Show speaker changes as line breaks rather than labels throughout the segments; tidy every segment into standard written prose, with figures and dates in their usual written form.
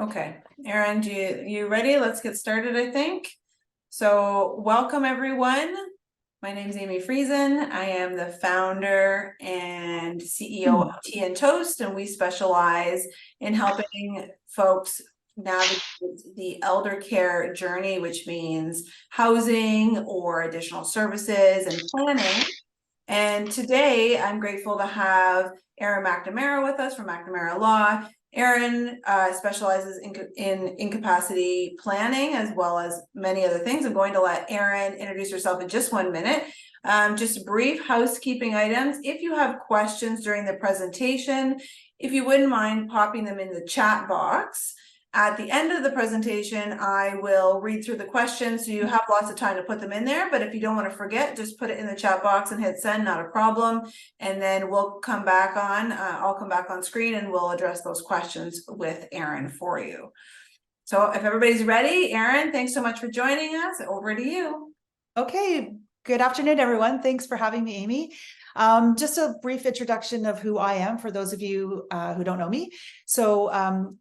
Okay, Erin, you ready? Let's get started, I think. So welcome everyone. My name is Amy Friesen. I am the founder and CEO of Tea and Toast, and we specialize in helping folks navigate the elder care journey, which means housing or additional services and planning. And today I'm grateful to have Erin McNamara with us from McNamara Law. Erin specializes in incapacity planning as well as many other things. I'm going to let Erin introduce herself in just 1 minute. Just brief housekeeping items. If you have questions during the presentation, if you wouldn't mind popping them in the chat box. At the end of the presentation, I will read through the questions, so you have lots of time to put them in there. But if you don't want to forget, just put it in the chat box and hit send, not a problem. And then we'll come back on, I'll come back on screen and we'll address those questions with Erin for you. So if everybody's ready, Erin, thanks so much for joining us. Over to you.
Okay, good afternoon, everyone. Thanks for having me, Amy. Just a brief introduction of who I am for those of you who don't know me. So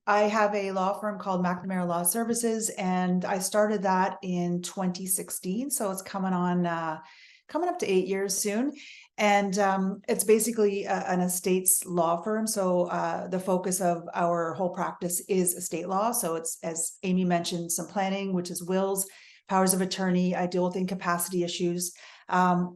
I have a law firm called McNamara Law Services, and I started that in 2016. So it's coming up to 8 years soon. And it's basically an estates law firm. So the focus of our whole practice is estate law. So it's, as Amy mentioned, some planning, which is wills, powers of attorney. I deal with incapacity issues.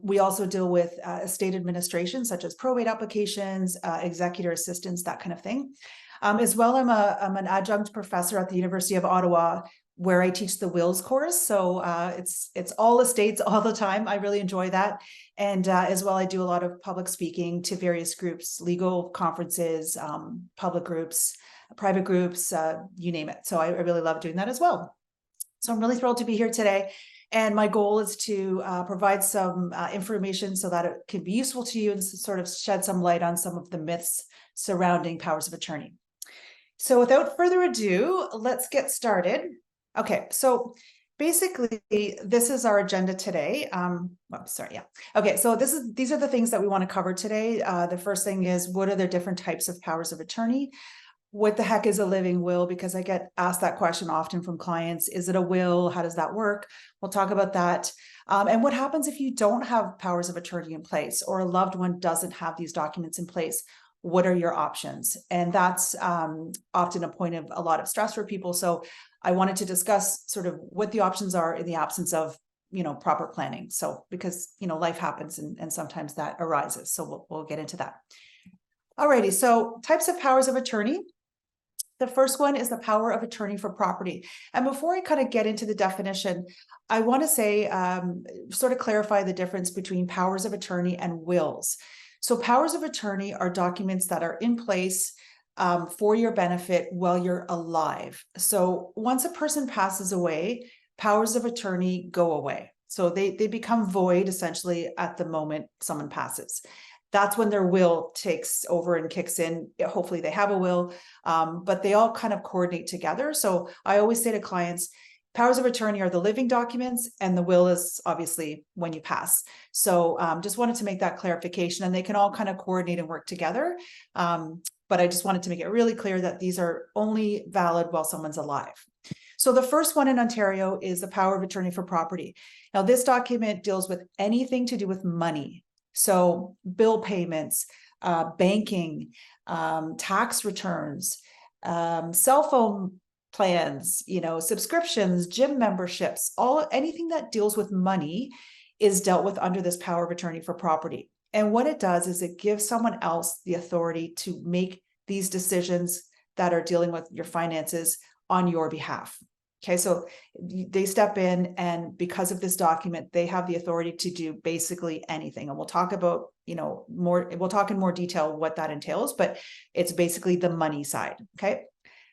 We also deal with estate administration, such as probate applications, executor assistance, that kind of thing. As well, I'm an adjunct professor at the University of Ottawa, where I teach the wills course. So it's all estates all the time. I really enjoy that. And as well, I do a lot of public speaking to various groups, legal conferences, public groups, private groups, you name it. So I really love doing that as well. So I'm really thrilled to be here today. And my goal is to provide some information so that it can be useful to you and sort of shed some light on some of the myths surrounding powers of attorney. So without further ado, let's get started. Okay, so basically this is our agenda today. Okay, so these are the things that we want to cover today. The first thing is, what are the different types of powers of attorney? What the heck is a living will? Because I get asked that question often from clients. Is it a will? How does that work? We'll talk about that. And what happens if you don't have powers of attorney in place, or a loved one doesn't have these documents in place? What are your options? And that's often a point of a lot of stress for people. So I wanted to discuss sort of what the options are in the absence of, proper planning. So because, life happens and sometimes that arises. So we'll get into that. Alrighty, so types of powers of attorney. The first one is the power of attorney for property. And before I kind of get into the definition, I want to say, sort of clarify the difference between powers of attorney and wills. So powers of attorney are documents that are in place for your benefit while you're alive. So once a person passes away, powers of attorney go away. So they become void essentially at the moment someone passes. That's when their will takes over and kicks in. Hopefully they have a will, but they all kind of coordinate together. So I always say to clients, powers of attorney are the living documents, and the will is obviously when you pass. So just wanted to make that clarification, and they can all kind of coordinate and work together. But I just wanted to make it really clear that these are only valid while someone's alive. So the first one in Ontario is the power of attorney for property. Now, this document deals with anything to do with money. So bill payments, banking, tax returns, cell phone plans, subscriptions, gym memberships, anything that deals with money is dealt with under this power of attorney for property. And what it does is it gives someone else the authority to make these decisions that are dealing with your finances on your behalf. Okay, so they step in, and because of this document, they have the authority to do basically anything. And we'll talk about, we'll talk in more detail what that entails, but it's basically the money side. Okay.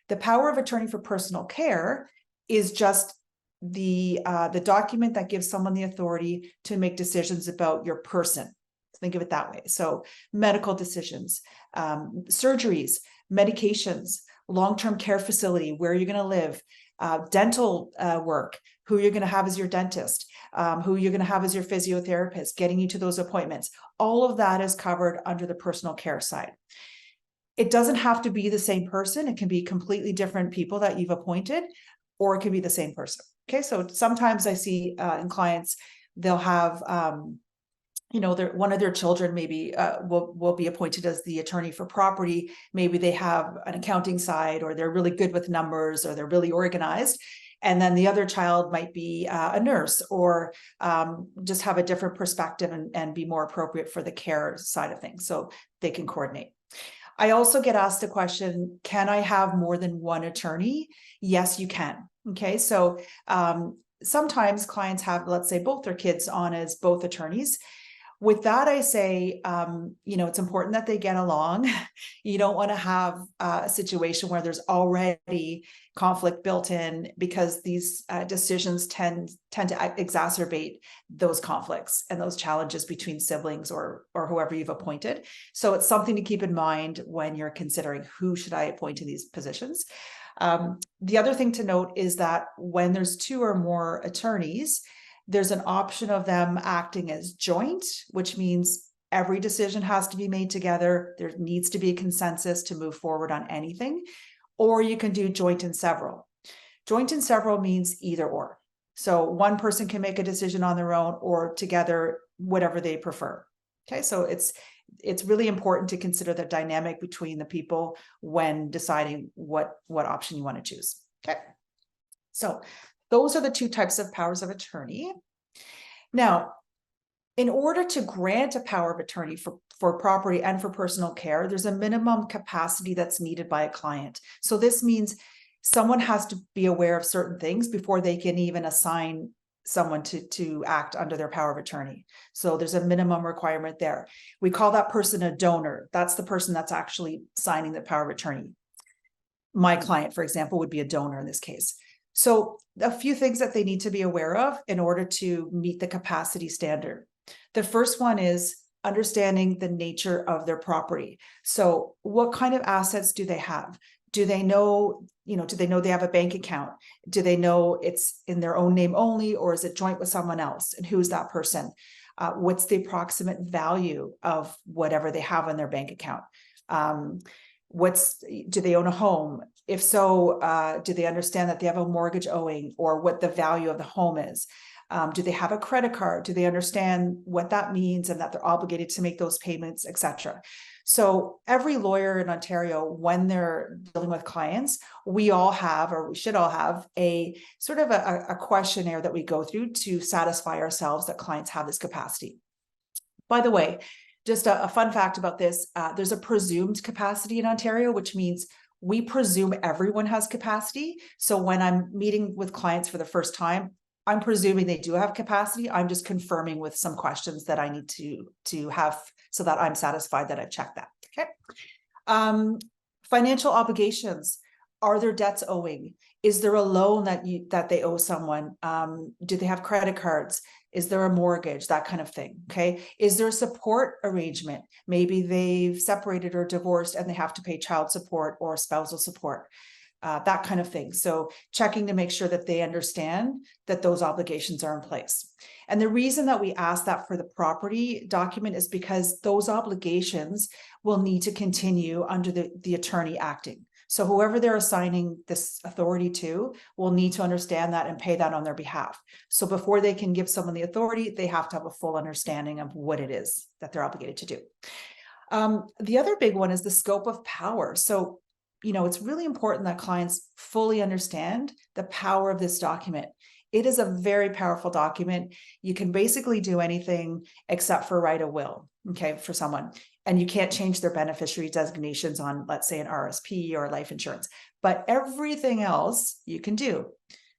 The power of attorney for personal care is just the document that gives someone the authority to make decisions about your person. Think of it that way. So medical decisions, surgeries, medications, long-term care facility, where you're going to live, dental work, who you're going to have as your dentist, who you're going to have as your physiotherapist, getting you to those appointments. All of that is covered under the personal care side. It doesn't have to be the same person. It can be completely different people that you've appointed, or it can be the same person. Okay, so sometimes I see in clients, they'll have one of their children maybe will be appointed as the attorney for property. Maybe they have an accounting side, or they're really good with numbers, or they're really organized. And then the other child might be a nurse, or just have a different perspective and be more appropriate for the care side of things. So they can coordinate. I also get asked the question, can I have more than one attorney? Yes, you can. Okay, so sometimes clients have, let's say, both their kids on as both attorneys. With that, I say, it's important that they get along. You don't want to have a situation where there's already conflict built in, because these decisions tend to exacerbate those conflicts and those challenges between siblings or whoever you've appointed. So it's something to keep in mind when you're considering who should I appoint to these positions. The other thing to note is that when there's two or more attorneys, there's an option of them acting as joint, which means every decision has to be made together. There needs to be a consensus to move forward on anything. Or you can do joint and several. Joint and several means either or. So one person can make a decision on their own, or together, whatever they prefer. Okay, so it's really important to consider the dynamic between the people when deciding what option you want to choose. Okay, so those are the two types of powers of attorney. Now, in order to grant a power of attorney for property and for personal care, there's a minimum capacity that's needed by a client. So this means someone has to be aware of certain things before they can even assign someone to act under their power of attorney. So there's a minimum requirement there. We call that person a donor. That's the person that's actually signing the power of attorney. My client, for example, would be a donor in this case. So a few things that they need to be aware of in order to meet the capacity standard. The first one is understanding the nature of their property. So what kind of assets do they have? Do they know they have a bank account? Do they know it's in their own name only, or is it joint with someone else? And who's that person? What's the approximate value of whatever they have in their bank account? Do they own a home? If so, do they understand that they have a mortgage owing, or what the value of the home is? Do they have a credit card? Do they understand what that means and that they're obligated to make those payments, etc.? So every lawyer in Ontario, when they're dealing with clients, we all have, or we should all have, a sort of a questionnaire that we go through to satisfy ourselves that clients have this capacity. By the way, just a fun fact about this, there's a presumed capacity in Ontario, which means we presume everyone has capacity. So when I'm meeting with clients for the first time, I'm presuming they do have capacity. I'm just confirming with some questions that I need to have so that I'm satisfied that I've checked that. Okay. Financial obligations. Are there debts owing? Is there a loan that they owe someone? Do they have credit cards? Is there a mortgage? That kind of thing. Okay. Is there a support arrangement? Maybe they've separated or divorced and they have to pay child support or spousal support. That kind of thing. So checking to make sure that they understand that those obligations are in place. And the reason that we ask that for the property document is because those obligations will need to continue under the attorney acting. So whoever they're assigning this authority to will need to understand that and pay that on their behalf. So before they can give someone the authority, they have to have a full understanding of what it is that they're obligated to do. The other big one is the scope of power. So it's really important that clients fully understand the power of this document. It is a very powerful document. You can basically do anything except for write a will, okay, for someone. And you can't change their beneficiary designations on, let's say, an RSP or life insurance. But everything else you can do.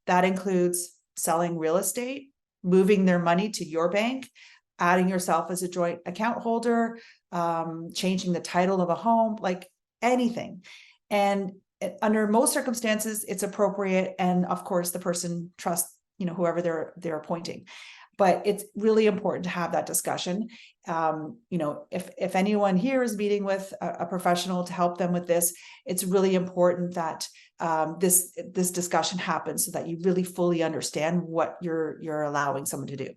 That includes selling real estate, moving their money to your bank, adding yourself as a joint account holder, changing the title of a home, like anything. And under most circumstances, it's appropriate. And of course, the person trusts, whoever they're appointing. But it's really important to have that discussion. If anyone here is meeting with a professional to help them with this, it's really important that this discussion happens so that you really fully understand what you're allowing someone to do.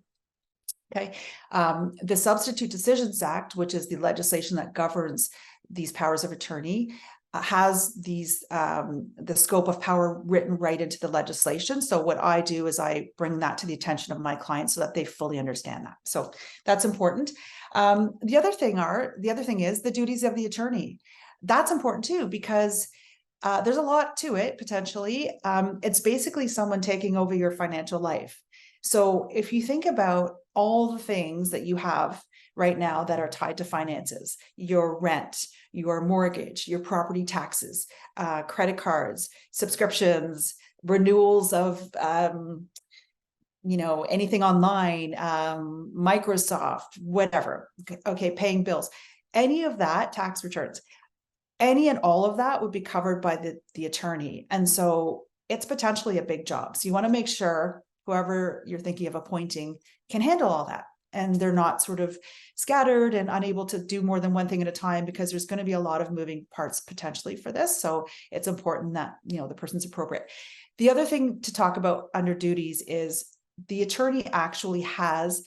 Okay. The Substitute Decisions Act, which is the legislation that governs these powers of attorney has these the scope of power written right into the legislation. So what I do is I bring that to the attention of my clients so that they fully understand that. So that's important. The other thing is the duties of the attorney. That's important too, because there's a lot to it potentially. It's basically someone taking over your financial life. So if you think about all the things that you have right now that are tied to finances, your rent, your mortgage, your property taxes, credit cards, subscriptions, renewals of, anything online, Microsoft, whatever. Okay, paying bills, any of that, tax returns, any and all of that would be covered by the attorney. And so it's potentially a big job. So you want to make sure whoever you're thinking of appointing can handle all that. And they're not sort of scattered and unable to do more than one thing at a time, because there's going to be a lot of moving parts potentially for this. So it's important that, the person's appropriate. The other thing to talk about under duties is the attorney actually has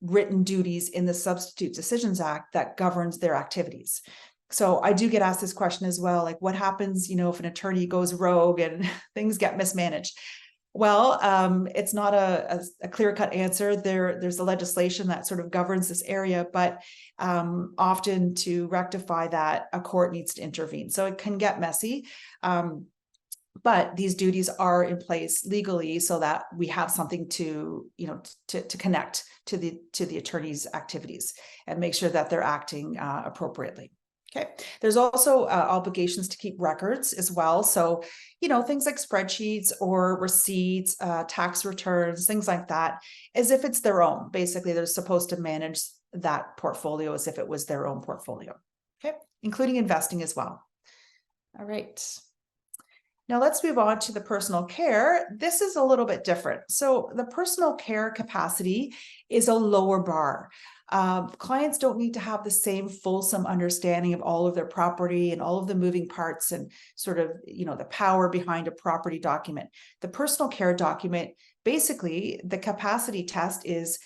written duties in the Substitute Decisions Act that governs their activities. So I do get asked this question as well, like what happens, if an attorney goes rogue and things get mismanaged? Well, it's not a clear-cut answer. There's a legislation that sort of governs this area, but often to rectify that, a court needs to intervene. So it can get messy. But these duties are in place legally so that we have something to connect to the attorney's activities and make sure that they're acting appropriately. Okay. There's also obligations to keep records as well. So, things like spreadsheets or receipts, tax returns, things like that, as if it's their own. Basically, they're supposed to manage that portfolio as if it was their own portfolio. Okay. Including investing as well. All right. Now let's move on to the personal care. This is a little bit different. So the personal care capacity is a lower bar. Clients don't need to have the same fulsome understanding of all of their property and all of the moving parts and sort of, the power behind a property document. The personal care document, basically the capacity test is,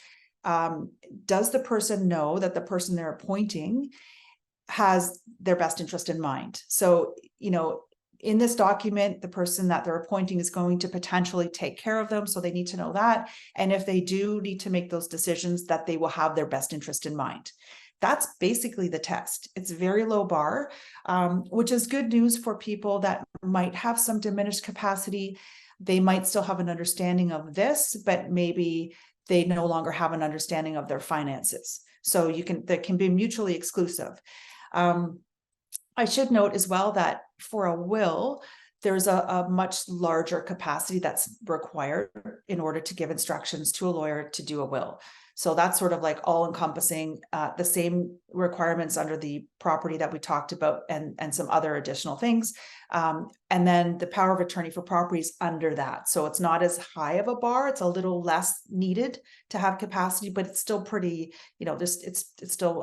does the person know that the person they're appointing has their best interest in mind? So, in this document, the person that they're appointing is going to potentially take care of them. So they need to know that. And if they do need to make those decisions, that they will have their best interest in mind. That's basically the test. It's a very low bar, which is good news for people that might have some diminished capacity. They might still have an understanding of this, but maybe they no longer have an understanding of their finances. So that can be mutually exclusive. I should note as well that for a will, there's a much larger capacity that's required in order to give instructions to a lawyer to do a will. So that's sort of like all encompassing the same requirements under the property that we talked about and some other additional things. And then the power of attorney for property is under that. So it's not as high of a bar. It's a little less needed to have capacity, but it's still pretty, it's still,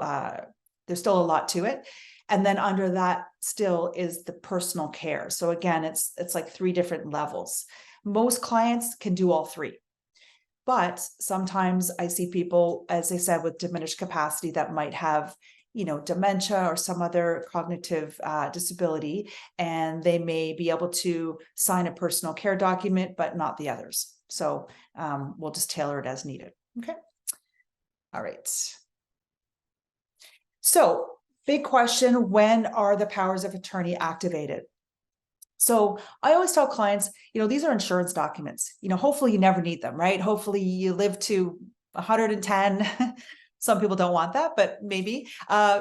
there's still a lot to it. And then under that still is the personal care. So again, it's like 3 different levels. Most clients can do all 3. But sometimes I see people, as I said, with diminished capacity that might have, dementia or some other cognitive disability, and they may be able to sign a personal care document, but not the others. So we'll just tailor it as needed. Okay. All right. So big question, when are the powers of attorney activated? So I always tell clients, these are insurance documents. Hopefully you never need them, right? Hopefully you live to 110. Some people don't want that, but maybe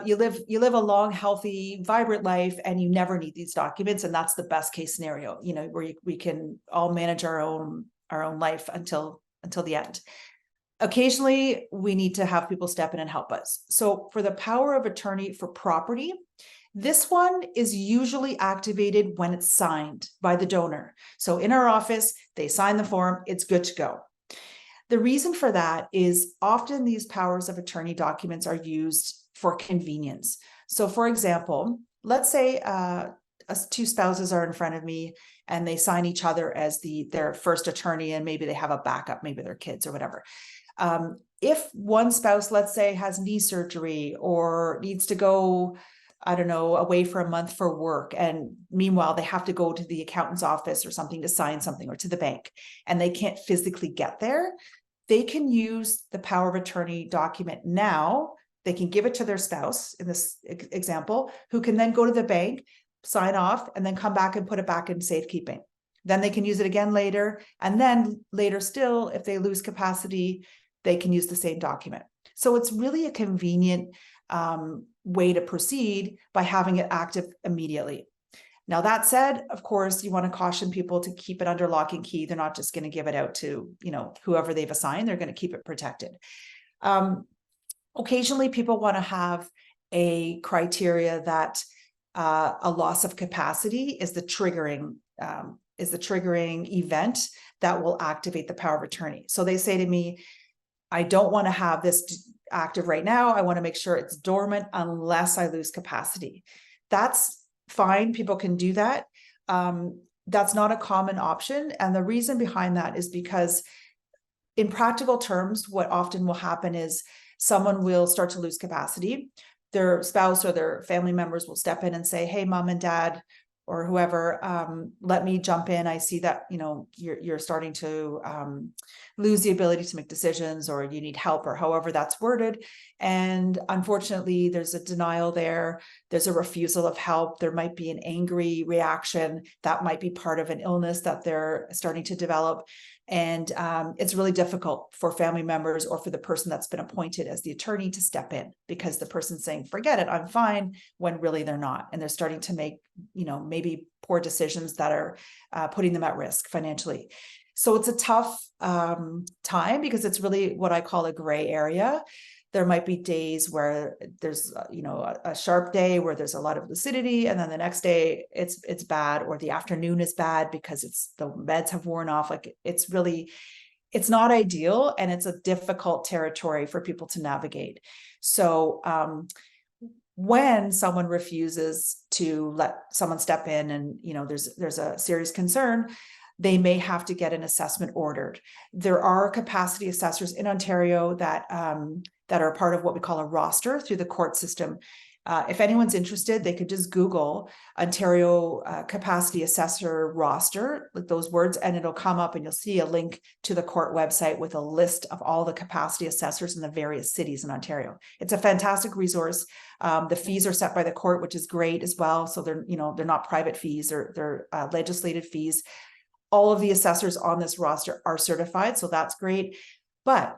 you live a long, healthy, vibrant life, and you never need these documents. And that's the best case scenario, where we can all manage our own life until the end. Occasionally, we need to have people step in and help us. So for the power of attorney for property, this one is usually activated when it's signed by the donor. So in our office, they sign the form, it's good to go. The reason for that is often these powers of attorney documents are used for convenience. So for example, let's say 2 spouses are in front of me and they sign each other as their first attorney, and maybe they have a backup, maybe their kids or whatever. If one spouse, let's say, has knee surgery or needs to go I don't know, away for a month for work. And meanwhile, they have to go to the accountant's office or something to sign something, or to the bank, and they can't physically get there. They can use the power of attorney document now. They can give it to their spouse in this example, who can then go to the bank, sign off, and then come back and put it back in safekeeping. Then they can use it again later. And then later still, if they lose capacity, they can use the same document. So it's really a convenient way to proceed by having it active immediately. Now, that said, of course, you want to caution people to keep it under lock and key. They're not just going to give it out to, whoever they've assigned. They're going to keep it protected. Occasionally, people want to have a criteria that a loss of capacity is the triggering event that will activate the power of attorney. So they say to me, I don't want to have this active right now. I want to make sure it's dormant unless I lose capacity. That's fine. People can do that. That's not a common option. And the reason behind that is because in practical terms, what often will happen is someone will start to lose capacity. Their spouse or their family members will step in and say, hey, mom and dad, or whoever, let me jump in. I see that, you're starting to lose the ability to make decisions, or you need help, or however that's worded. And unfortunately, there's a denial there. There's a refusal of help. There might be an angry reaction. That might be part of an illness that they're starting to develop. And it's really difficult for family members or for the person that's been appointed as the attorney to step in, because the person's saying, forget it, I'm fine, when really they're not. And they're starting to make, maybe poor decisions that are putting them at risk financially. So it's a tough time, because it's really what I call a gray area. There might be days where there's, a sharp day where there's a lot of lucidity, and then the next day it's bad, or the afternoon is bad because the meds have worn off. Like it's not ideal, and it's a difficult territory for people to navigate. So when someone refuses to let someone step in, and there's a serious concern, they may have to get an assessment ordered. There are capacity assessors in Ontario that are part of what we call a roster through the court system. If anyone's interested, they could just Google Ontario capacity assessor roster, like those words, and it'll come up, and you'll see a link to the court website with a list of all the capacity assessors in the various cities in Ontario. It's a fantastic resource. The fees are set by the court, which is great as well. So they're not private fees, they're legislated fees. All of the assessors on this roster are certified, so that's great. But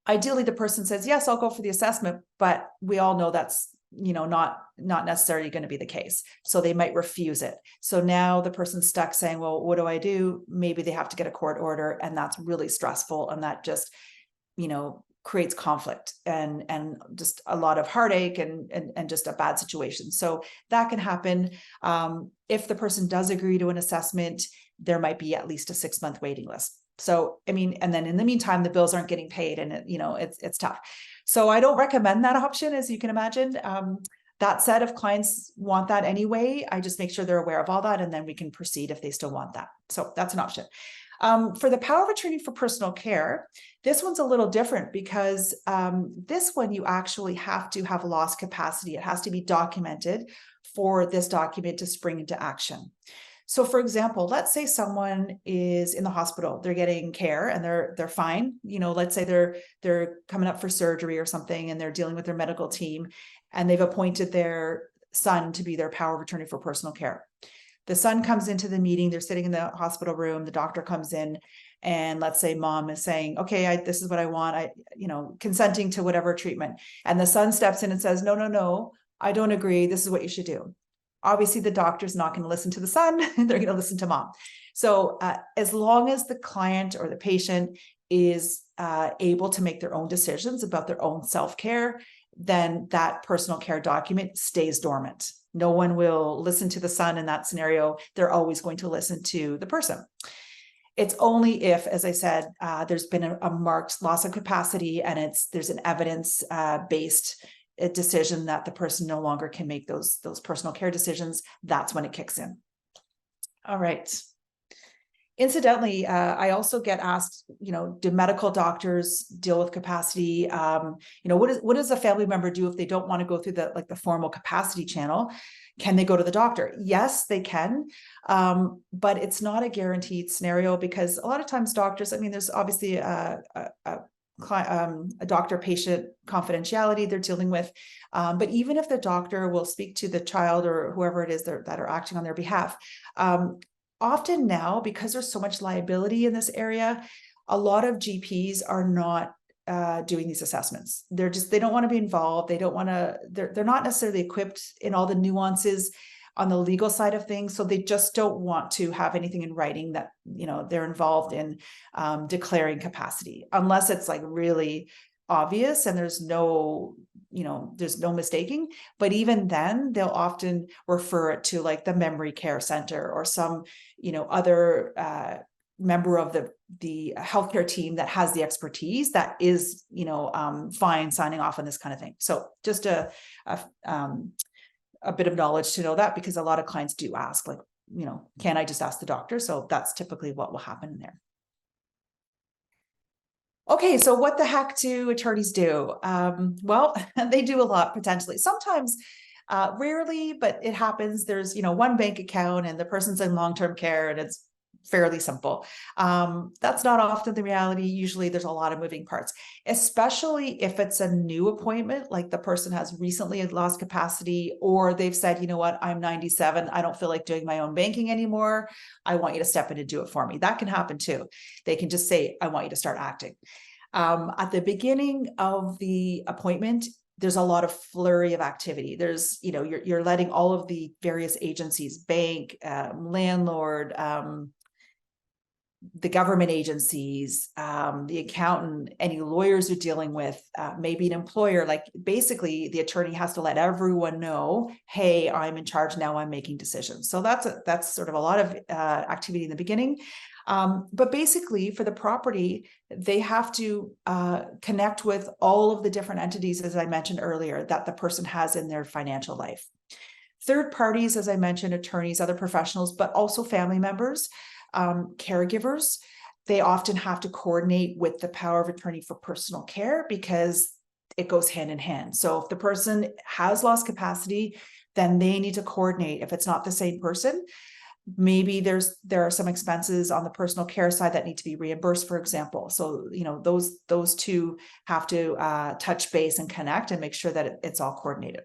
ideally, the person says, yes, I'll go for the assessment, but we all know that's not necessarily going to be the case. So they might refuse it. So now the person's stuck saying, well, what do I do? Maybe they have to get a court order, and that's really stressful, and that just creates conflict and just a lot of heartache and just a bad situation. So that can happen. If the person does agree to an assessment, there might be at least a 6-month waiting list. So, and then in the meantime, the bills aren't getting paid, and it's tough. So I don't recommend that option, as you can imagine. That said, if clients want that anyway, I just make sure they're aware of all that, and then we can proceed if they still want that. So that's an option. For the power of attorney for personal care, this one's a little different, because this one, you actually have to have lost capacity. It has to be documented for this document to spring into action. So for example, let's say someone is in the hospital, they're getting care and they're fine. Let's say they're coming up for surgery or something, and they're dealing with their medical team, and they've appointed their son to be their power of attorney for personal care. The son comes into the meeting, they're sitting in the hospital room, the doctor comes in, and let's say mom is saying, okay, this is what I want, consenting to whatever treatment. And the son steps in and says, no, I don't agree. This is what you should do. Obviously, the doctor's not going to listen to the son. They're going to listen to mom. So as long as the client or the patient is able to make their own decisions about their own self-care, then that personal care document stays dormant. No one will listen to the son in that scenario. They're always going to listen to the person. It's only if, as I said, there's been a marked loss of capacity, and there's an evidence-based decision that the person no longer can make those personal care decisions. That's when it kicks in. All right. Incidentally, I also get asked, do medical doctors deal with capacity? What does a family member do if they don't want to go through the formal capacity channel? Can they go to the doctor? Yes, they can. But it's not a guaranteed scenario, because a lot of times doctors, there's obviously a doctor-patient confidentiality they're dealing with. But even if the doctor will speak to the child or whoever it is that are acting on their behalf, often now, because there's so much liability in this area, a lot of GPs are not doing these assessments. They don't want to be involved. They don't want to, they're not necessarily equipped in all the nuances on the legal side of things. So they just don't want to have anything in writing that, they're involved in declaring capacity, unless it's like really obvious and there's no mistaking. But even then, they'll often refer it to like the memory care center or some, other member of the healthcare team that has the expertise that is, fine signing off on this kind of thing. So just a bit of knowledge to know that, because a lot of clients do ask, like, can I just ask the doctor? So that's typically what will happen there. Okay, so what the heck do attorneys do? Well, they do a lot potentially. Sometimes, rarely, but it happens. There's, one bank account and the person's in long-term care and it's fairly simple. That's not often the reality. Usually there's a lot of moving parts, especially if it's a new appointment, like the person has recently lost capacity, or they've said, you know what, I'm 97. I don't feel like doing my own banking anymore. I want you to step in and do it for me. That can happen too. They can just say, I want you to start acting. At the beginning of the appointment, there's a lot of flurry of activity. There's, you're letting all of the various agencies, bank, landlord, the government agencies, the accountant, any lawyers you're dealing with, maybe an employer, like basically the attorney has to let everyone know, hey, I'm in charge now, I'm making decisions. So that's sort of a lot of activity in the beginning. But basically for the property, they have to connect with all of the different entities, as I mentioned earlier, that the person has in their financial life. Third parties, as I mentioned, attorneys, other professionals, but also family members, caregivers. They often have to coordinate with the power of attorney for personal care, because it goes hand in hand. So if the person has lost capacity, then they need to coordinate. If it's not the same person, maybe there are some expenses on the personal care side that need to be reimbursed, for example. So, those two have to touch base and connect and make sure that it's all coordinated.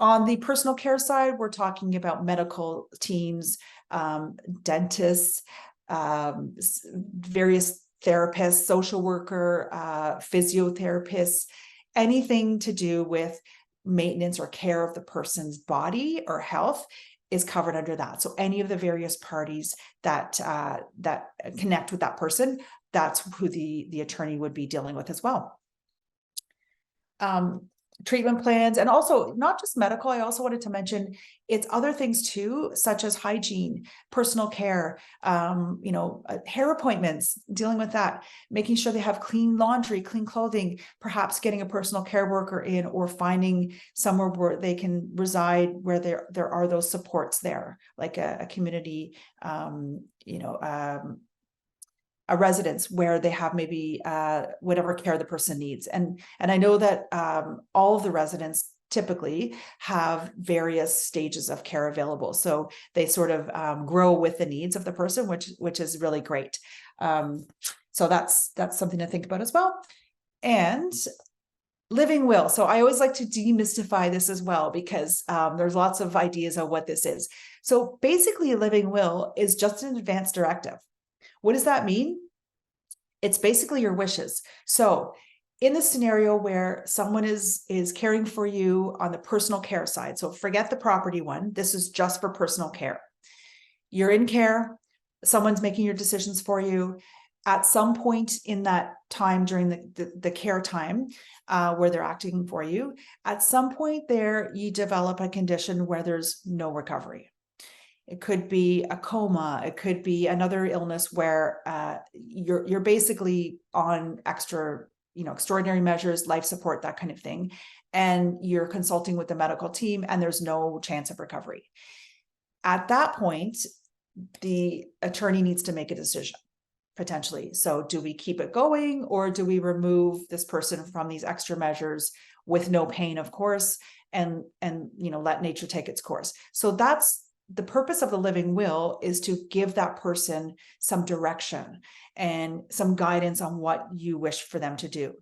On the personal care side, we're talking about medical teams, dentists, various therapists, social worker, physiotherapists, anything to do with maintenance or care of the person's body or health is covered under that. So any of the various parties that connect with that person, that's who the attorney would be dealing with as well. Treatment plans, and also not just medical. I also wanted to mention it's other things too, such as hygiene, personal care, hair appointments, dealing with that, making sure they have clean laundry, clean clothing, perhaps getting a personal care worker in, or finding somewhere where they can reside, where there are those supports there, like a community, a residence where they have maybe whatever care the person needs. And I know that all of the residents typically have various stages of care available. So they sort of grow with the needs of the person, which is really great. So that's something to think about as well. And living will. So I always like to demystify this as well, because there's lots of ideas of what this is. So basically a living will is just an advance directive. What does that mean? It's basically your wishes. So in the scenario where someone is caring for you on the personal care side, so forget the property one, this is just for personal care. You're in care, someone's making your decisions for you. At some point in that time during the care time where they're acting for you, at some point there, you develop a condition where there's no recovery. It could be a coma. It could be another illness where you're basically on extraordinary measures, life support, that kind of thing. And you're consulting with the medical team and there's no chance of recovery. At that point, the attorney needs to make a decision potentially. So do we keep it going, or do we remove this person from these extra measures with no pain, of course, and let nature take its course? So that's the purpose of the living will, is to give that person some direction and some guidance on what you wish for them to do.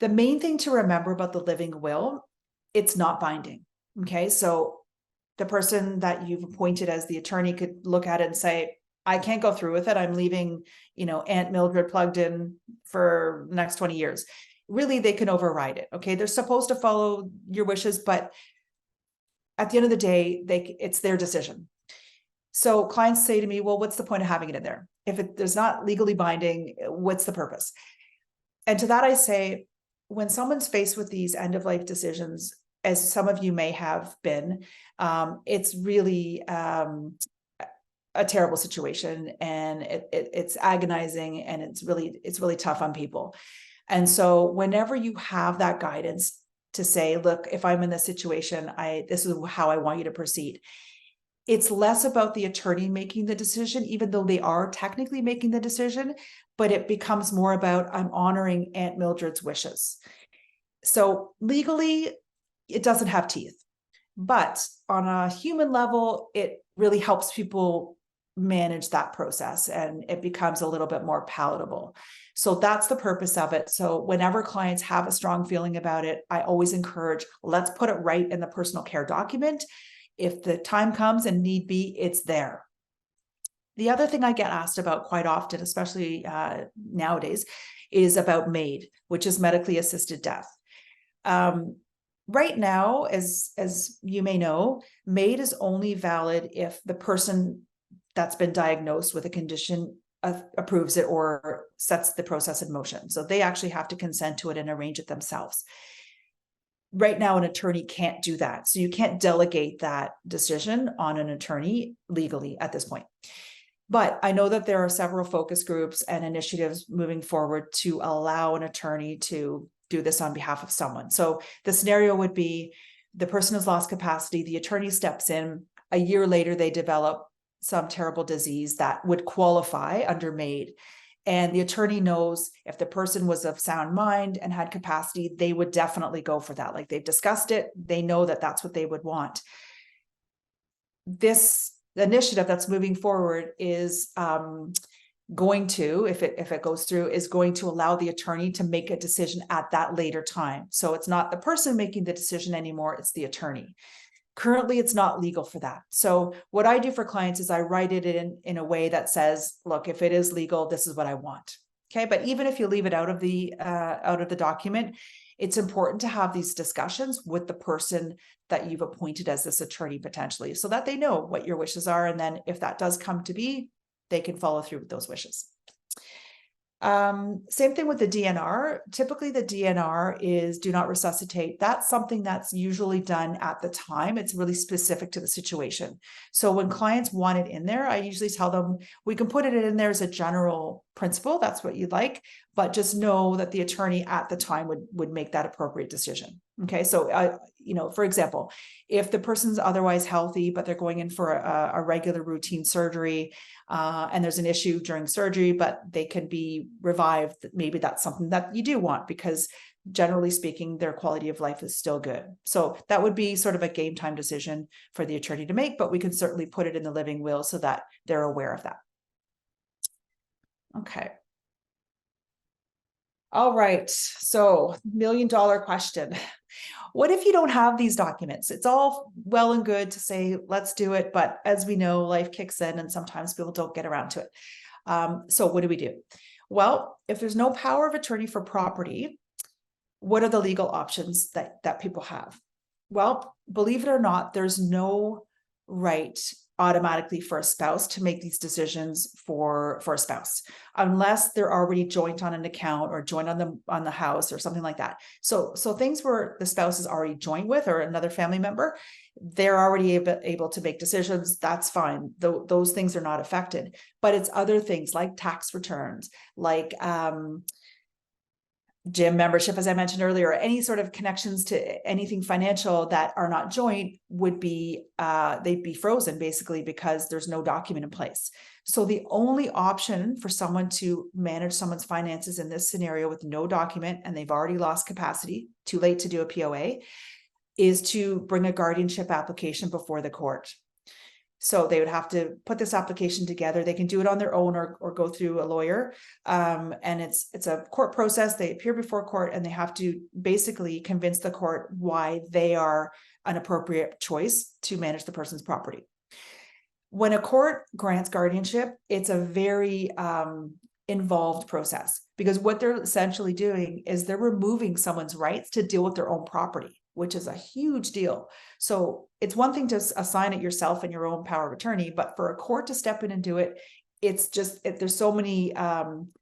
The main thing to remember about the living will, it's not binding. Okay, so the person that you've appointed as the attorney could look at it and say, I can't go through with it. I'm leaving, Aunt Mildred plugged in for the next 20 years. Really, they can override it. Okay, they're supposed to follow your wishes, but at the end of the day, it's their decision. So clients say to me, well, what's the point of having it in there? If there's not legally binding, what's the purpose? And to that I say, when someone's faced with these end of life decisions, as some of you may have been, it's really a terrible situation, and it's agonizing, and it's really tough on people. And so whenever you have that guidance to say, look, if I'm in this situation, this is how I want you to proceed. It's less about the attorney making the decision, even though they are technically making the decision, but it becomes more about, I'm honoring Aunt Mildred's wishes. So legally, it doesn't have teeth, but on a human level, it really helps people manage that process, and it becomes a little bit more palatable. So that's the purpose of it. So whenever clients have a strong feeling about it, I always encourage, let's put it right in the personal care document. If the time comes and need be, it's there. The other thing I get asked about quite often, especially nowadays, is about MAID, which is medically assisted death. Right now, as you may know, MAID is only valid if the person that's been diagnosed with a condition approves it or sets the process in motion. So they actually have to consent to it and arrange it themselves. Right now, an attorney can't do that. So you can't delegate that decision on an attorney legally at this point. But I know that there are several focus groups and initiatives moving forward to allow an attorney to do this on behalf of someone. So the scenario would be the person has lost capacity, the attorney steps in, a year later they develop some terrible disease that would qualify under MAID. And the attorney knows if the person was of sound mind and had capacity, they would definitely go for that. Like, they've discussed it, they know that that's what they would want. This initiative that's moving forward is going to, if it goes through, is going to allow the attorney to make a decision at that later time. So it's not the person making the decision anymore, it's the attorney. Currently, it's not legal for that. So what I do for clients is I write it in a way that says, look, if it is legal, this is what I want. Okay, but even if you leave it out of the document, it's important to have these discussions with the person that you've appointed as this attorney potentially, so that they know what your wishes are. And then if that does come to be, they can follow through with those wishes. Same thing with the DNR. Typically the DNR is do not resuscitate. That's something that's usually done at the time. It's really specific to the situation. So when clients want it in there, I usually tell them, we can put it in there as a general principle. That's what you'd like, but just know that the attorney at the time would make that appropriate decision. Okay. So, for example, if the person's otherwise healthy, but they're going in for a regular routine surgery, and there's an issue during surgery, but they can be revived, maybe that's something that you do want, because generally speaking, their quality of life is still good. So that would be sort of a game time decision for the attorney to make, but we can certainly put it in the living will so that they're aware of that. Okay. All right. So $1 million question. What if you don't have these documents? It's all well and good to say, let's do it. But as we know, life kicks in and sometimes people don't get around to it. So what do we do? Well, if there's no power of attorney for property, what are the legal options that people have? Well, believe it or not, there's no right automatically for a spouse to make these decisions for a spouse, unless they're already joint on an account or joint on the house or something like that. So things where the spouse is already joint with, or another family member, they're already able to make decisions. That's fine. Those things are not affected, but it's other things like tax returns, like gym membership, as I mentioned earlier, or any sort of connections to anything financial that are not joint would be, they'd be frozen basically because there's no document in place. So the only option for someone to manage someone's finances in this scenario with no document, and they've already lost capacity, too late to do a POA, is to bring a guardianship application before the court. So they would have to put this application together. They can do it on their own or go through a lawyer. And it's a court process. They appear before court and they have to basically convince the court why they are an appropriate choice to manage the person's property. When a court grants guardianship, it's a very involved process, because what they're essentially doing is they're removing someone's rights to deal with their own property, which is a huge deal. So it's one thing to assign it yourself and your own power of attorney, but for a court to step in and do it, it's just, there's so many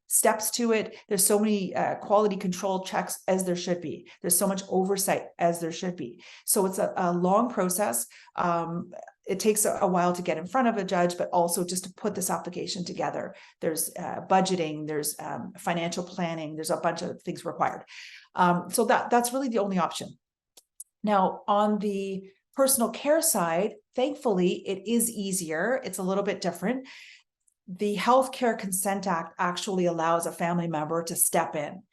steps to it. There's so many quality control checks as there should be. There's so much oversight as there should be. So it's a long process. It takes a while to get in front of a judge, but also just to put this application together. There's budgeting, there's financial planning, there's a bunch of things required. So that's really the only option. Now, on the personal care side, thankfully, it is easier. It's a little bit different. The Healthcare Consent Act actually allows a family member to step in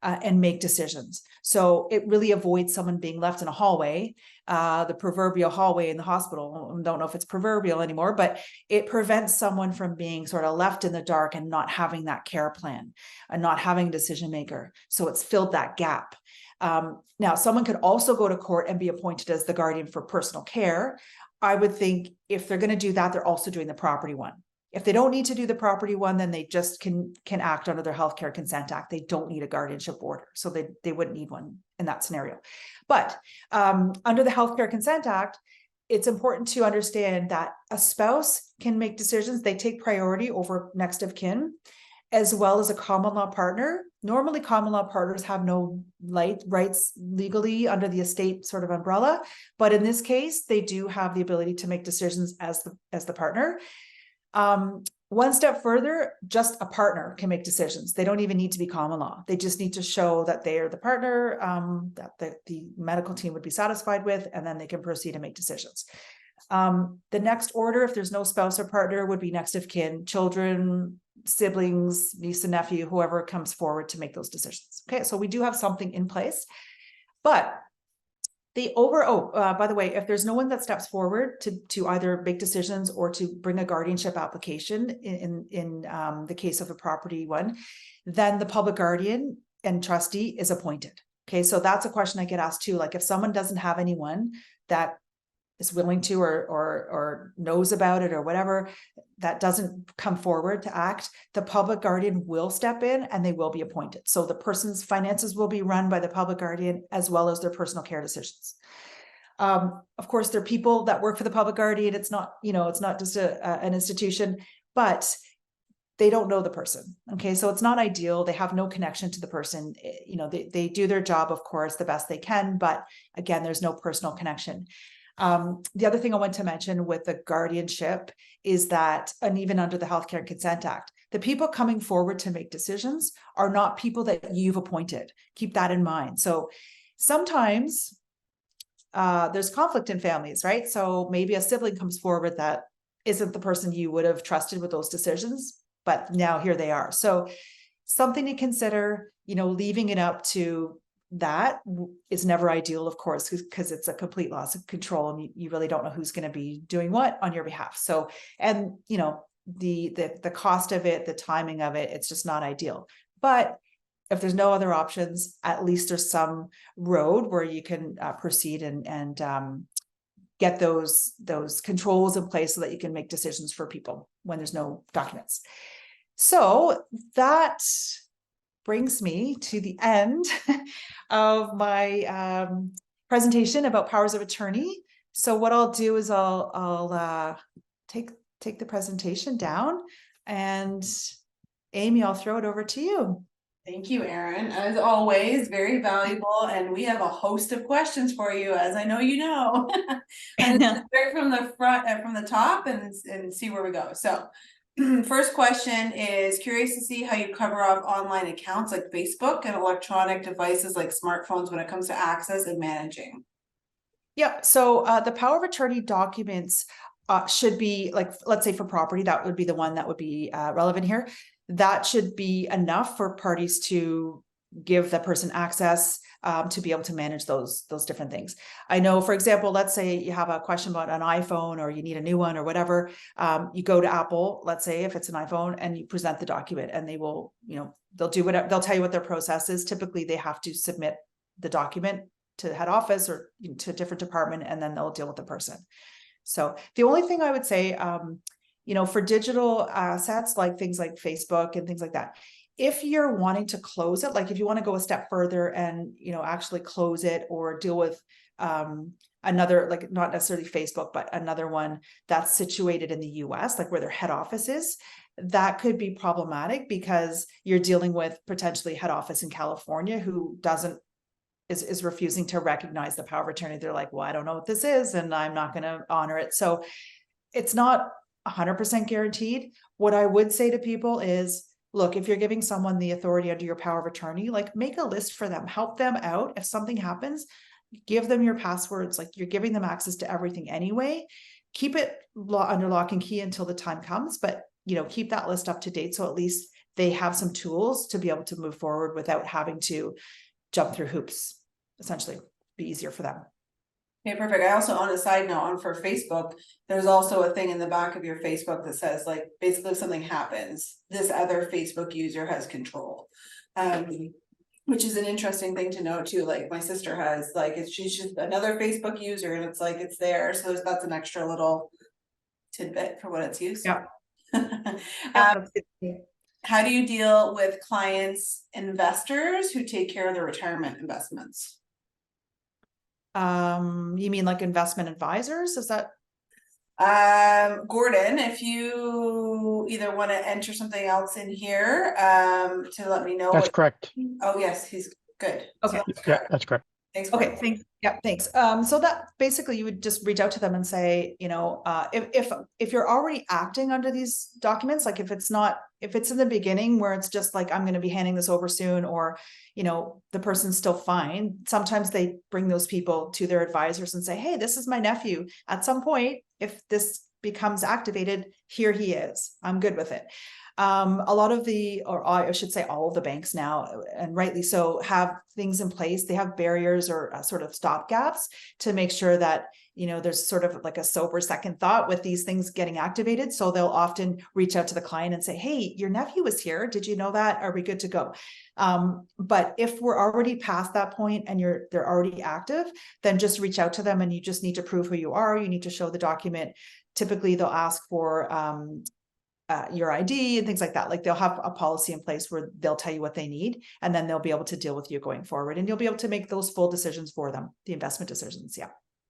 and make decisions. So it really avoids someone being left in a hallway, the proverbial hallway in the hospital. I don't know if it's proverbial anymore, but it prevents someone from being sort of left in the dark and not having that care plan and not having a decision maker. So it's filled that gap. Now, someone could also go to court and be appointed as the guardian for personal care. I would think if they're going to do that, they're also doing the property one. If they don't need to do the property one, then they just can act under their Healthcare Consent Act. They don't need a guardianship order. So they wouldn't need one in that scenario. But under the Healthcare Consent Act, it's important to understand that a spouse can make decisions. They take priority over next of kin, as well as a common law partner. Normally, common law partners have no rights legally under the estate sort of umbrella. But in this case, they do have the ability to make decisions as the partner. One step further, just a partner can make decisions. They don't even need to be common law. They just need to show that they are the partner, that the medical team would be satisfied with, and then they can proceed and make decisions. The next order, if there's no spouse or partner, would be next of kin, children, siblings, niece and nephew, whoever comes forward to make those decisions. Okay, so we do have something in place, but by the way, if there's no one that steps forward to either make decisions or to bring a guardianship application in the case of a property one, then the public guardian and trustee is appointed. Okay, so that's a question I get asked too. Like if someone doesn't have anyone that is willing to or knows about it or whatever, that doesn't come forward to act, the public guardian will step in and they will be appointed. So the person's finances will be run by the public guardian as well as their personal care decisions. Of course, there are people that work for the public guardian. It's not, it's not just an institution, but they don't know the person. Okay, so it's not ideal. They have no connection to the person. They do their job, of course, the best they can, but again, there's no personal connection. The other thing I want to mention with the guardianship is that, and even under the Healthcare Consent Act, the people coming forward to make decisions are not people that you've appointed. Keep that in mind. So sometimes there's conflict in families, right? So maybe a sibling comes forward that isn't the person you would have trusted with those decisions, but now here they are. So something to consider, leaving it up to that is never ideal, of course, because it's a complete loss of control and you really don't know who's going to be doing what on your behalf. So, and the cost of it, the timing of it, it's just not ideal. But if there's no other options, at least there's some road where you can proceed and get those controls in place so that you can make decisions for people when there's no documents. So that brings me to the end of my presentation about powers of attorney. So what I'll do is I'll take the presentation down, and Amy, I'll throw it over to you.
Thank you, Erin. As always, very valuable, and we have a host of questions for you, as I know you know. And start from the front, from the top, and see where we go. So, First question is curious to see how you cover off online accounts like Facebook and electronic devices like smartphones when it comes to access and managing.
Yeah, so the power of attorney documents should be like, let's say for property, that would be the one that would be relevant here. That should be enough for parties to give the person access to be able to manage those different things. I know, for example, let's say you have a question about an iPhone or you need a new one or whatever. You go to Apple, let's say if it's an iPhone, and you present the document, and they will, they'll do whatever, they'll tell you what their process is. Typically, they have to submit the document to head office or to a different department, and then they'll deal with the person. So the only thing I would say, for digital assets, like things like Facebook and things like that, if you're wanting to close it, like if you want to go a step further and, actually close it or deal with another, like not necessarily Facebook, but another one that's situated in the US, like where their head office is, that could be problematic because you're dealing with potentially head office in California who is refusing to recognize the power of attorney. They're like, well, I don't know what this is, and I'm not going to honor it. So it's not 100% guaranteed. What I would say to people is, look, if you're giving someone the authority under your power of attorney, like make a list for them, help them out. If something happens, give them your passwords. Like you're giving them access to everything anyway. Keep it under lock and key until the time comes, but keep that list up to date. So at least they have some tools to be able to move forward without having to jump through hoops. Essentially be easier for them.
Okay, perfect. I also, on a side note, for Facebook, there's also a thing in the back of your Facebook that says, like, basically if something happens, this other Facebook user has control. Which is an interesting thing to know too. Like my sister has, like, she's just another Facebook user, and it's like it's there. So that's an extra little tidbit for what it's used.
Yeah.
How do you deal with clients, investors who take care of their retirement investments?
You mean like investment advisors? Is that?
Gordon, if you either want to enter something else in here, to let me know.
That's correct.
Oh, yes, he's good.
Okay.
So
Yeah, that's correct.
thanks.
Okay, thanks. Yeah, thanks. So that basically you would just reach out to them and say, if you're already acting under these documents, like if it's in the beginning where it's just like, I'm going to be handing this over soon, or, the person's still fine. Sometimes they bring those people to their advisors and say, hey, this is my nephew. At some point, if this becomes activated, here he is. I'm good with it. A lot of or I should say all of the banks now, and rightly so, have things in place. They have barriers or sort of stopgaps to make sure that, there's sort of like a sober second thought with these things getting activated. So they'll often reach out to the client and say, hey, your nephew was here. Did you know that? Are we good to go? But if we're already past that point and they're already active, then just reach out to them, and you just need to prove who you are. You need to show the document. Typically they'll ask for, your ID and things like that. Like they'll have a policy in place where they'll tell you what they need, and then they'll be able to deal with you going forward, and you'll be able to make those full decisions for them, the investment decisions. Yeah.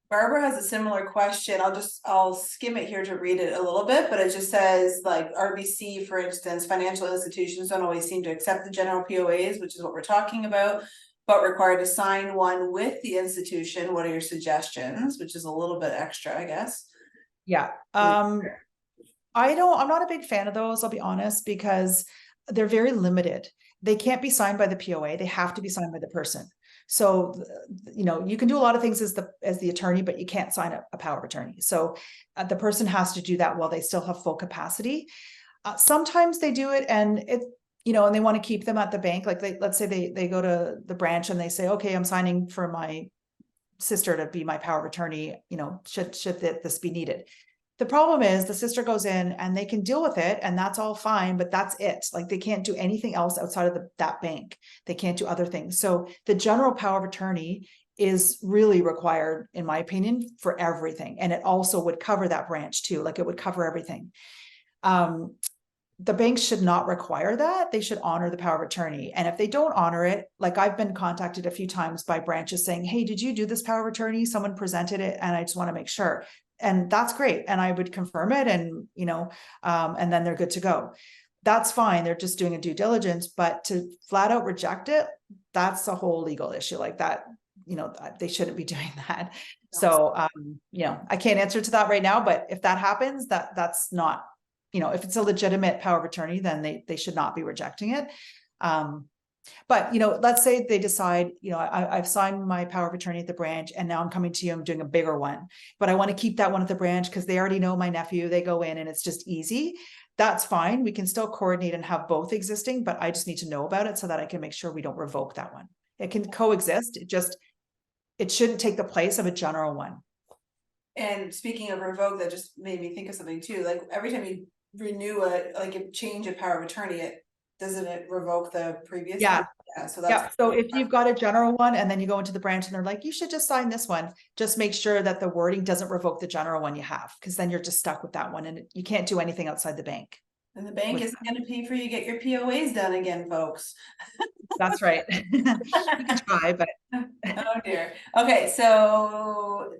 Barbara has a similar question. I'll skim it here to read it a little bit, but it just says, like, RBC, for instance, financial institutions don't always seem to accept the general POAs, which is what we're talking about, but required to sign one with the institution. What are your suggestions? Which is a little bit extra, I guess.
Yeah. I'm not a big fan of those, I'll be honest, because they're very limited. They can't be signed by the POA. They have to be signed by the person. So, you can do a lot of things as the attorney, but you can't sign a power of attorney. So the person has to do that while they still have full capacity. Sometimes they do it and and they want to keep them at the bank. Like let's say they go to the branch and they say, okay, I'm signing for my sister to be my power of attorney, should this be needed. The problem is the sister goes in and they can deal with it, and that's all fine, but that's it. Like they can't do anything else outside of that bank. They can't do other things. So the general power of attorney is really required, in my opinion, for everything. And it also would cover that branch too. Like it would cover everything. The banks should not require that. They should honor the power of attorney. And if they don't honor it, like I've been contacted a few times by branches saying, hey, did you do this power of attorney? Someone presented it and I just want to make sure. And that's great. And I would confirm it, and, and then they're good to go. That's fine. They're just doing a due diligence, but to flat out reject it, that's a whole legal issue like that. They shouldn't be doing that. So, I can't answer to that right now, but if that happens, that's not if it's a legitimate power of attorney, then they should not be rejecting it. But, let's say they decide, I've signed my power of attorney at the branch and now I'm coming to you, I'm doing a bigger one, but I want to keep that one at the branch because they already know my nephew, they go in and it's just easy. That's fine. We can still coordinate and have both existing, but I just need to know about it so that I can make sure we don't revoke that one. It can coexist. It shouldn't take the place of a general one.
And speaking of revoke, that just made me think of something too. Like every time you renew a change of power of attorney, doesn't it revoke the previous
Yeah.
one? Yeah. So that's
So if you've got a general one and then you go into the branch and they're like, you should just sign this one, just make sure that the wording doesn't revoke the general one you have, because then you're just stuck with that one and you can't do anything outside the bank.
And the bank isn't going to pay for you to get your POAs done again, folks.
That's right. You can try, but
oh dear. Okay, so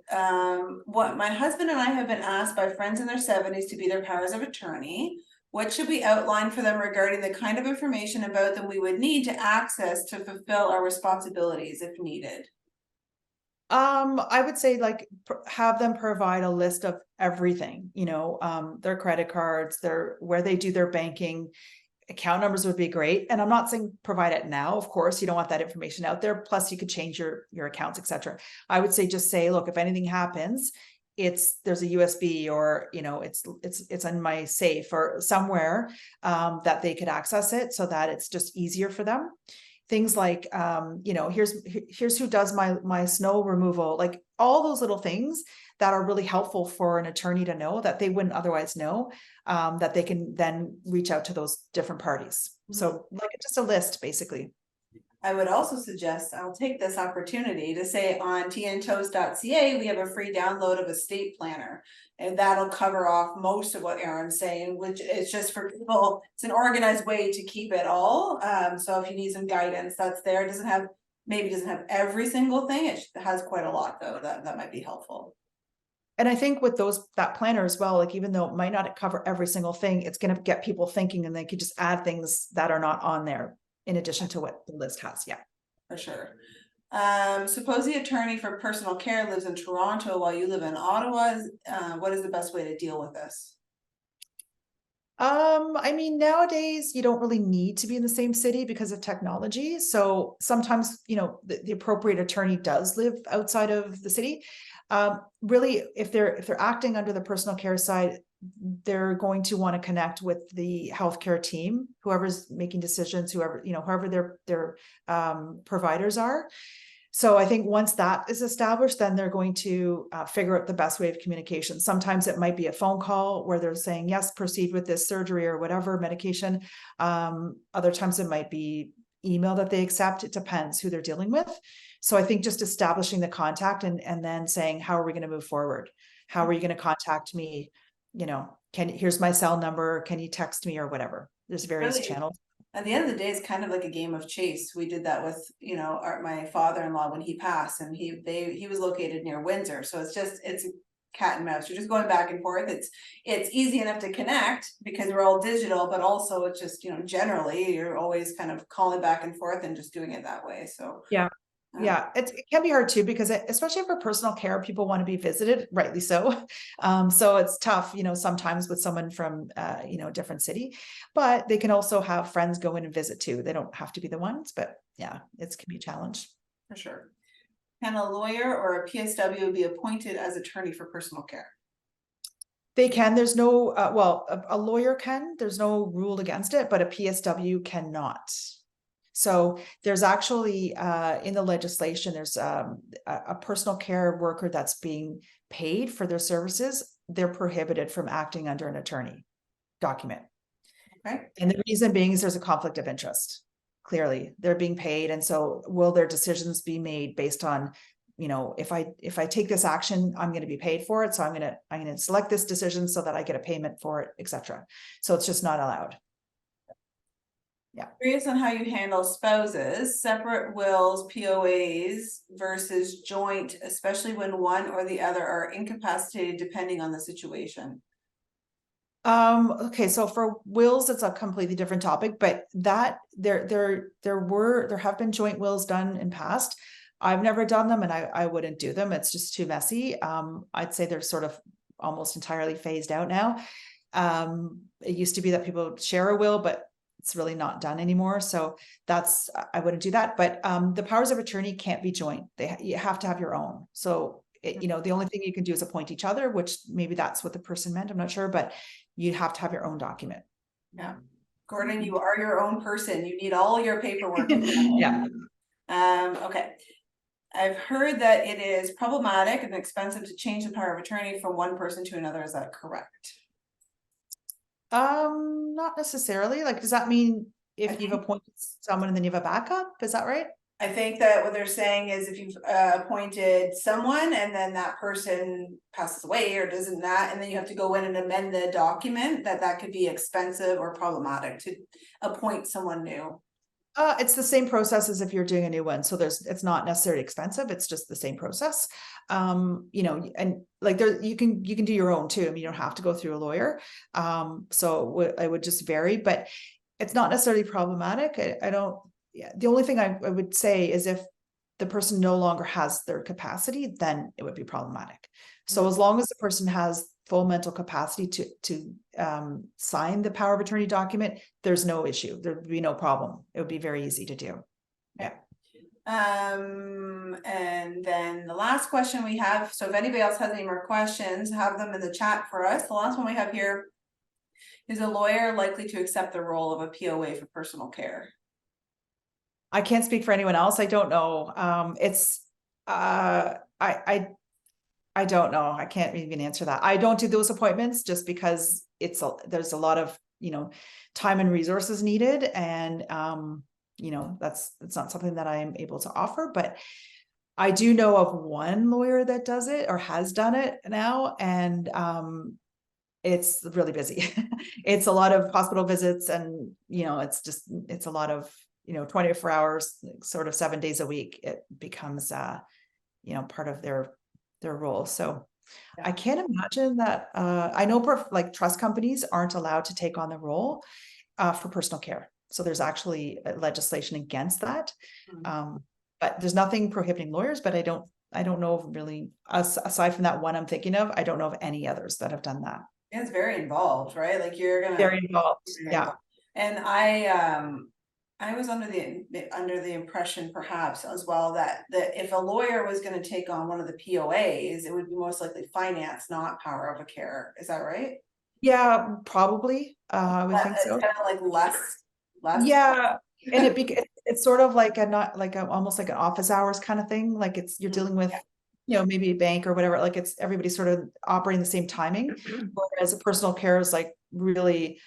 what my husband and I have been asked by friends in their 70s to be their powers of attorney. What should we outline for them regarding the kind of information about them we would need to access to fulfill our responsibilities if needed?
I would say have them provide a list of everything, their credit cards, where they do their banking. Account numbers would be great. And I'm not saying provide it now. Of course, you don't want that information out there. Plus you could change your accounts, etc. I would say, just say, look, if anything happens, there's a USB or, it's in my safe or somewhere, that they could access it so that it's just easier for them. Things like, here's who does my snow removal, like all those little things that are really helpful for an attorney to know that they wouldn't otherwise know, that they can then reach out to those different parties. So just a list, basically.
I would also suggest, I'll take this opportunity to say on tntoast.ca, we have a free download of a state planner, and that'll cover off most of what Erin's saying, which is just for people. It's an organized way to keep it all. So if you need some guidance, that's there. It doesn't have every single thing. It has quite a lot though, that might be helpful.
And I think with that planner as well, like even though it might not cover every single thing, it's going to get people thinking, and they could just add things that are not on there in addition to what the list has. Yeah,
for sure. Suppose the attorney for personal care lives in Toronto while you live in Ottawa. What is the best way to deal with this?
I mean, nowadays you don't really need to be in the same city because of technology. So sometimes, the appropriate attorney does live outside of the city. Really, if they're acting under the personal care side, they're going to want to connect with the healthcare team, whoever's making decisions, whoever their providers are. So I think once that is established, then they're going to figure out the best way of communication. Sometimes it might be a phone call where they're saying, yes, proceed with this surgery or whatever medication. Other times it might be email that they accept. It depends who they're dealing with. So I think just establishing the contact and then saying, how are we going to move forward? How are you going to contact me? Here's my cell number. Can you text me or whatever? There's various channels.
At the end of the day, it's kind of like a game of chase. We did that with, my father-in-law when he passed, and he was located near Windsor. So it's a cat and mouse. You're just going back and forth. It's easy enough to connect because we're all digital, but also it's just, generally you're always kind of calling back and forth and just doing it that way. So
yeah. Yeah, it can be hard too, because especially for personal care, people want to be visited, rightly so. So it's tough, sometimes with someone from, a different city, but they can also have friends go in and visit too. They don't have to be the ones, but yeah, it can be a challenge.
For sure. Can a lawyer or a PSW be appointed as attorney for personal care?
They can. There's no, a lawyer can, there's no rule against it, but a PSW cannot. So there's actually in the legislation, there's a personal care worker that's being paid for their services. They're prohibited from acting under an attorney document.
Okay.
And the reason being is there's a conflict of interest. Clearly, they're being paid. And so will their decisions be made based on, if I take this action, I'm going to be paid for it. So I'm going to select this decision so that I get a payment for it, etc. So it's just not allowed. Yeah.
Curious on how you handle spouses, separate wills, POAs versus joint, especially when one or the other are incapacitated depending on the situation.
Okay, so for wills, it's a completely different topic, but that there have been joint wills done in past. I've never done them, and I wouldn't do them. It's just too messy. I'd say they're sort of almost entirely phased out now. It used to be that people share a will, but it's really not done anymore. So I wouldn't do that. But the powers of attorney can't be joint. You have to have your own. So the only thing you can do is appoint each other, which maybe that's what the person meant. I'm not sure, but you have to have your own document.
Yeah. Gordon, you are your own person. You need all your paperwork.
Yeah.
Okay. I've heard that it is problematic and expensive to change the power of attorney from one person to another. Is that correct?
Not necessarily. Like, does that mean if you've appointed someone and then you have a backup? Is that right?
I think that what they're saying is if you've appointed someone and then that person passes away or doesn't that, and then you have to go in and amend the document, that could be expensive or problematic to appoint someone new.
It's the same process as if you're doing a new one. So it's not necessarily expensive. It's just the same process. And like you can do your own too. I mean, you don't have to go through a lawyer. So I would just vary, but it's not necessarily problematic. The only thing I would say is if the person no longer has their capacity, then it would be problematic. So as long as the person has full mental capacity to sign the power of attorney document, there's no issue. There would be no problem. It would be very easy to do. Yeah.
And then the last question we have, so if anybody else has any more questions, have them in the chat for us. The last one we have here is a lawyer likely to accept the role of a POA for personal care?
I can't speak for anyone else. I don't know. I don't know. I can't even answer that. I don't do those appointments just because there's a lot of, time and resources needed. And, it's not something that I'm able to offer, but I do know of one lawyer that does it or has done it now. And, it's really busy. It's a lot of hospital visits and, it's a lot of, 24 hours, sort of 7 days a week. It becomes, part of their role. So
Yeah.
I can't imagine that. I know like trust companies aren't allowed to take on the role for personal care. So there's actually legislation against that. But there's nothing prohibiting lawyers, but I don't know of really, aside from that one I'm thinking of, I don't know of any others that have done that.
Yeah, it's very involved, right? Like you're gonna
Very involved. Yeah.
And I was under the impression perhaps as well that if a lawyer was going to take on one of the POAs, it would be most likely finance, not power of a care. Is that right?
Yeah, probably. I would think so.
It's kind of like less.
Yeah, and it's sort of like almost like an office hours kind of thing. Like you're dealing with, maybe a bank or whatever. Like everybody's sort of operating the same timing. Whereas a personal care is like really,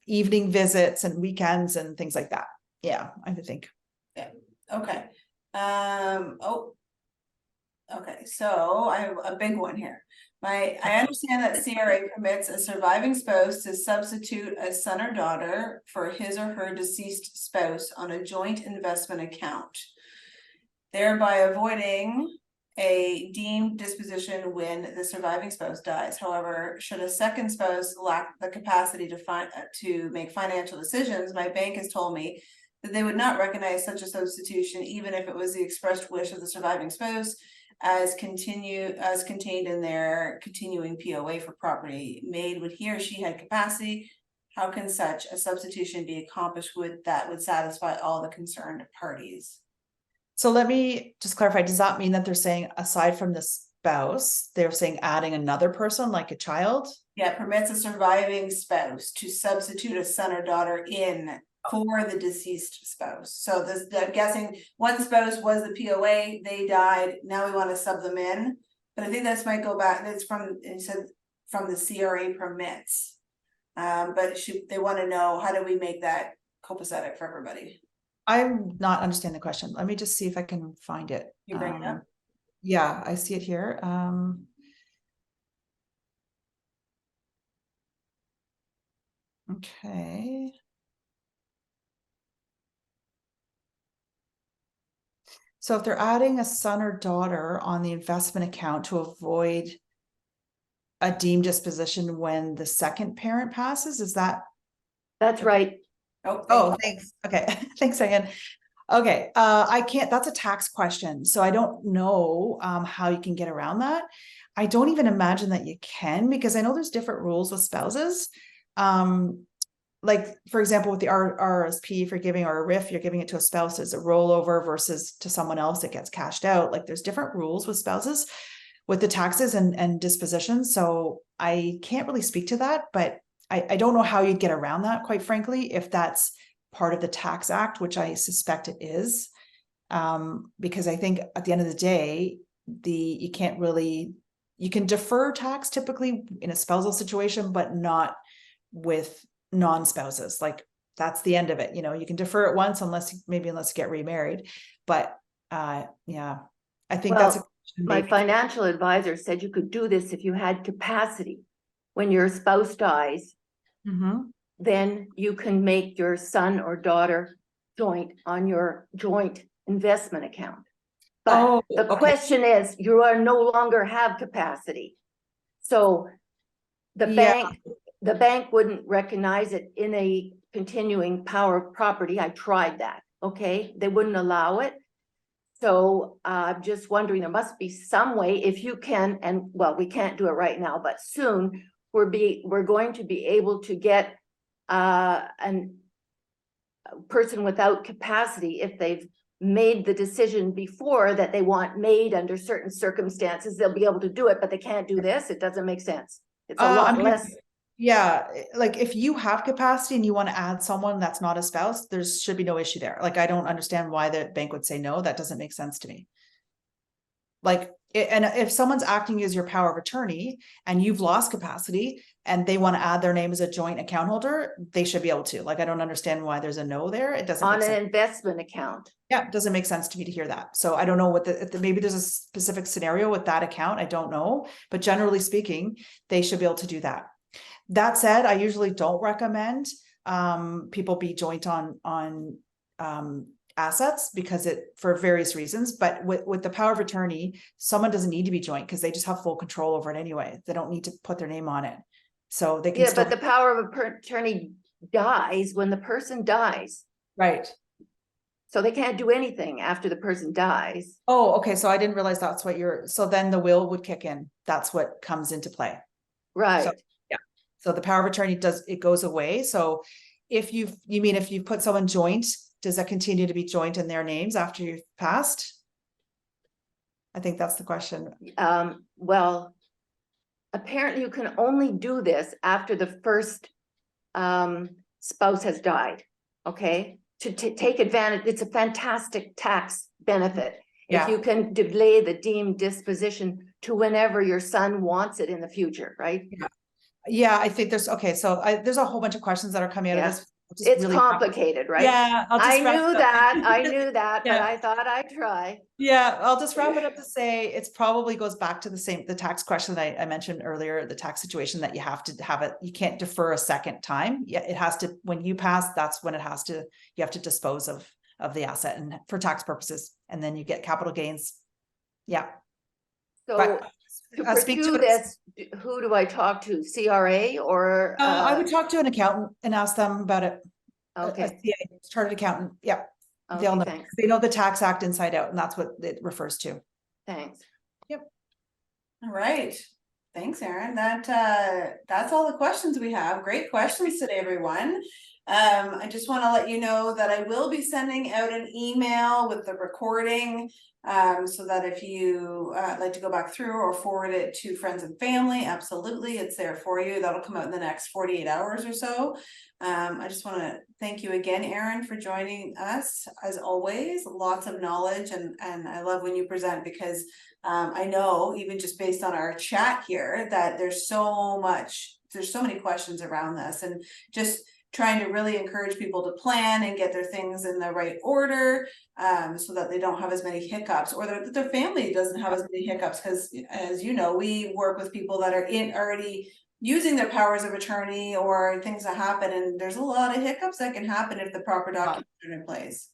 evening visits and weekends and things like that. Yeah, I would think.
Yeah. Okay. Okay, so I have a big one here. I understand that CRA permits a surviving spouse to substitute a son or daughter for his or her deceased spouse on a joint investment account, thereby avoiding a deemed disposition when the surviving spouse dies. However, should a second spouse lack the capacity to make financial decisions, my bank has told me that they would not recognize such a substitution, even if it was the expressed wish of the surviving spouse, as contained in their continuing POA for property made when he or she had capacity. How can such a substitution be accomplished that would satisfy all the concerned parties?
So let me just clarify, does that mean that they're saying aside from the spouse, they're saying adding another person like a child?
Yeah, permits a surviving spouse to substitute a son or daughter in for the deceased spouse. So I'm guessing one spouse was the POA, they died, now we want to sub them in. But I think this might go back, that's from the CRA permits. But they want to know, how do we make that copacetic for everybody?
I'm not understanding the question. Let me just see if I can find it.
You bring it up?
Yeah, I see it here. Okay. So if they're adding a son or daughter on the investment account to avoid a deemed disposition when the second parent passes, is that?
That's right.
Oh, thanks. Okay. Thanks, Diane. Okay. I can't, that's a tax question. So I don't know how you can get around that. I don't even imagine that you can, because I know there's different rules with spouses. Like, for example, with the RRSP, if you're giving, or a RIF, you're giving it to a spouse as a rollover versus to someone else that gets cashed out. Like, there's different rules with spouses with the taxes and disposition. So I can't really speak to that, but I don't know how you'd get around that, quite frankly, if that's part of the Tax Act, which I suspect it is. Because I think at the end of the day, you can't really, you can defer tax typically in a spousal situation, but not with non-spouses. Like, that's the end of it. You can defer it once, unless you get remarried. But yeah, I think that's a question
my
maybe.
financial advisor said you could do this if you had capacity. When your spouse dies, then you can make your son or daughter joint on your joint investment account. But the question is, you are no longer have capacity. So the bank wouldn't recognize it in a continuing power of property. I tried that. Okay, they wouldn't allow it. So I'm just wondering, there must be some way, if you can, and well, we can't do it right now, but soon we're going to be able to get a person without capacity, if they've made the decision before that they want made under certain circumstances, they'll be able to do it, but they can't do this. It doesn't make sense. It's a lot less.
Yeah, like, if you have capacity and you want to add someone that's not a spouse, there should be no issue there. Like, I don't understand why the bank would say no. That doesn't make sense to me. Like, and if someone's acting as your power of attorney and you've lost capacity and they want to add their name as a joint account holder, they should be able to. Like, I don't understand why there's a no there. It doesn't
on an investment account.
Yeah, it doesn't make sense to me to hear that. So I don't know what maybe there's a specific scenario with that account. I don't know, but generally speaking, they should be able to do that. That said, I usually don't recommend people be joint on assets, because for various reasons. But with the power of attorney, someone doesn't need to be joint, because they just have full control over it anyway. They don't need to put their name on it, so they can.
Yeah, but the power of attorney dies when the person dies,
right?
So they can't do anything after the person dies.
Oh, okay. So I didn't realize that's what so then the will would kick in. That's what comes into play,
right?
So, yeah. So the power of attorney goes away. So if you put someone joint, does that continue to be joint in their names after you've passed? I think that's the question.
Well, apparently you can only do this after the first spouse has died. Okay, to take advantage. It's a fantastic tax benefit. If you can delay the deemed disposition to whenever your son wants it in the future, right?
Yeah, I think there's there's a whole bunch of questions that are coming out of this.
It's really complicated, right?
Yeah,
I knew that, but I thought I'd try.
Yeah, I'll just wrap it up to say it's probably goes back to the tax question that I mentioned earlier, the tax situation, that you have to have it. You can't defer a second time. Yeah, it has to, when you pass, that's when you have to dispose of the asset, and for tax purposes, and then you get capital gains. Yeah.
So to pursue this, who do I talk to? CRA or?
I would talk to an accountant and ask them about it.
Okay.
A chartered accountant. Yeah.
Okay,
They'll know.
thanks.
They know the Tax Act inside out, and that's what it refers to.
Thanks.
Yep.
All right. Thanks, Erin. That's all the questions we have. Great questions today, everyone. I just want to let you know that I will be sending out an email with the recording, so that if you like to go back through or forward it to friends and family, absolutely, it's there for you. That'll come out in the next 48 hours or so. I just want to thank you again, Erin, for joining us. As always, lots of knowledge, and I love when you present, because I know, even just based on our chat here, that there's so many questions around this, and just trying to really encourage people to plan and get their things in the right order, so that they don't have as many hiccups, or that their family doesn't have as many hiccups, because as you know, we work with people that are already using their powers of attorney, or things that happen, and there's a lot of hiccups that can happen if the proper documents are in place.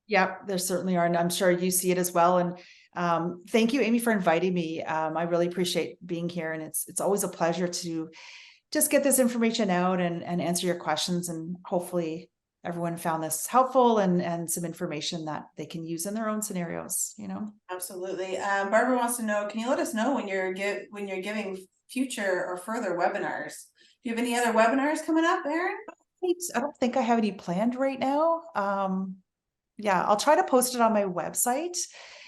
Yeah, there certainly are, and I'm sure you see it as well. And thank you, Amy, for inviting me. I really appreciate being here, and it's always a pleasure to just get this information out and answer your questions, and hopefully
everyone found this helpful and some information that they can use in their own scenarios, you know.
Absolutely. Barbara wants to know, can you let us know when you're giving future or further webinars? Do you have any other webinars coming up, Erin?
I don't think I have any planned right now. Yeah, I'll try to post it on my website.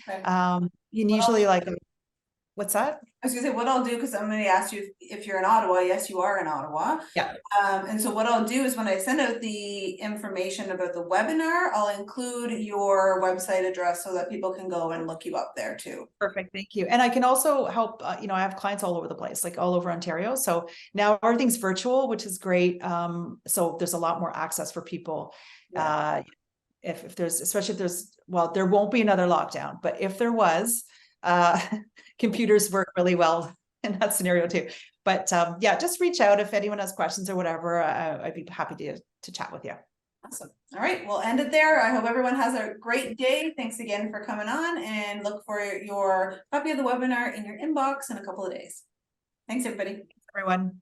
Okay.
And
Well,
usually like, what's that?
I was gonna say, what I'll do, because I'm gonna ask you if you're in Ottawa. Yes, you are in Ottawa.
Yeah.
And so what I'll do is when I send out the information about the webinar, I'll include your website address so that people can go and look you up there too.
Perfect, thank you. And I can also help, you know, I have clients all over the place, like all over Ontario. So now everything's virtual, which is great. So there's a lot more access for people.
Yeah.
If there's, especially if there's, well, there won't be another lockdown, but if there was, computers work really well in that scenario too. But yeah, just reach out if anyone has questions or whatever. I'd be happy to chat with you.
Awesome. All right, we'll end it there. I hope everyone has a great day. Thanks again for coming on, and look for your copy of the webinar in your inbox in a couple of days. Thanks, everybody.
Everyone.